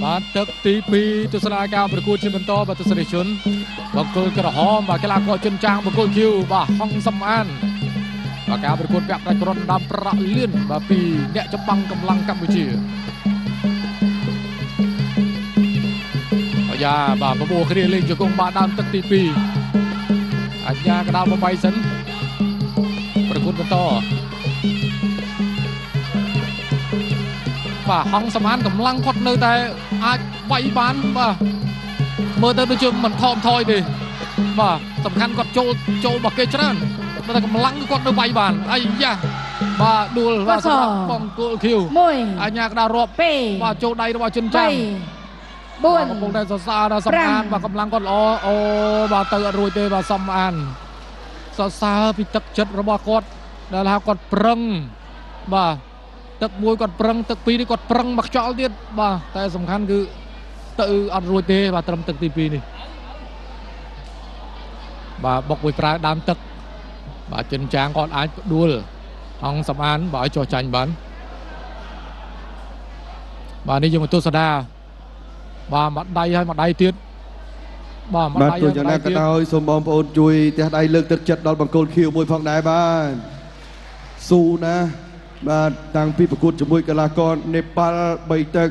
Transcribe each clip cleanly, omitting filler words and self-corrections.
បាទទឹកទី2ទស្សនាការប្រកួតជាបន្តបាទទស្សនិកជនបង្គោលក្រហមបាទកីឡាករជិនចាងបង្គោលឃីវបាទហងសំអានបាទការប្រកួតពាក់ប្រាក់ក្រុនដើមប្រាក់លៀនបាទពីអ្នកចម្បាំងកម្លាំងកម្ពុជាអាយ៉ាបាទបបួលគ្រាលេងជង្គង់បាទដើមទឹកទី2អាយ៉ាកដៅបបៃសិនប្រកួតបន្តបាទហងសំអានកម្លាំងគាត់នៅតែអាចវាយបានបាទមើលទៅដូចជាមិនថមថយទេបាទសំខាន់គាត់ចូលរបស់គេច្រើនតែកម្លាំងគាត់នៅវាយបានអាយ៉ាបាទដួលបាទសម្រាប់បង្គោលឃីវអាញាក្តាររាប់បាទចូលដៃរបស់ជិនចាំ4កំពុងតែសរសើរដល់សំអានបាទកម្លាំងគាត់ល្អអូបាទទៅអត់រួចទេបាទសំអានសរសើរពីទឹកចិត្តរបស់គាត់ដែលថាគាត់ប្រឹងបាទទឹក1គាត់ប្រឹងទឹក2នេះគាត់ប្រឹងមកខ្យល់ទៀតបាទតែសំខាន់គឺទៅអត់រួចទេបាទត្រឹមទឹកទី2នេះបាទបុកមួយប្រើដើមទឹកបាទចិនចាងគាត់អាចដួលហងសំអានបើឲ្យចោះចាញ់បានបាទនេះយើងមកទស្សនាបាទមួយដៃហើយមួយដៃទៀតបាទមួយដៃហើយមួយដៃទៀតក៏ដោយសូមបងប្អូនជួយទះដៃលើកទឹកចិត្តដល់បង្គោលឃីវមួយផងដែរបាទស៊ូណាបាទតាំងពីប្រកួតជាមួយកីឡាករនេប៉ាល់3ទឹក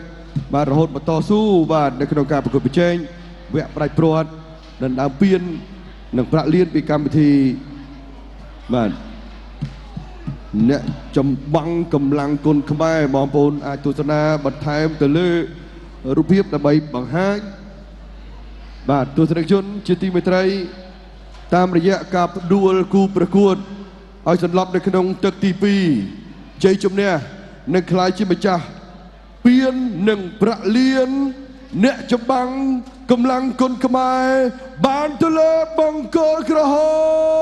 បាទរហូតមកតស៊ូបាទនៅក្នុងការប្រកួតប្រជែងវគ្គប្រាច់ព្រាត់ដណ្ដើមពាននិងប្រាក់លានពីកម្មវិធីបាទអ្នកចម្បាំងកម្លាំងគុនខ្មែរបងប្អូនអាចទស្សនាបន្ថែមទៅលើរូបភាពដើម្បីបង្ហាញបាទទស្សនិកជនជាទីមេត្រីតាមរយៈការផ្ដួលគូប្រកួតឲ្យសន្លប់នៅក្នុងទឹកទី2ជ័យជំនះនឹងក្លាយជាម្ចាស់ពាននិងប្រាក់លានអ្នកចម្បាំងកម្លាំងគុនខ្មែរបានទៅលើបង្គោលក្រហម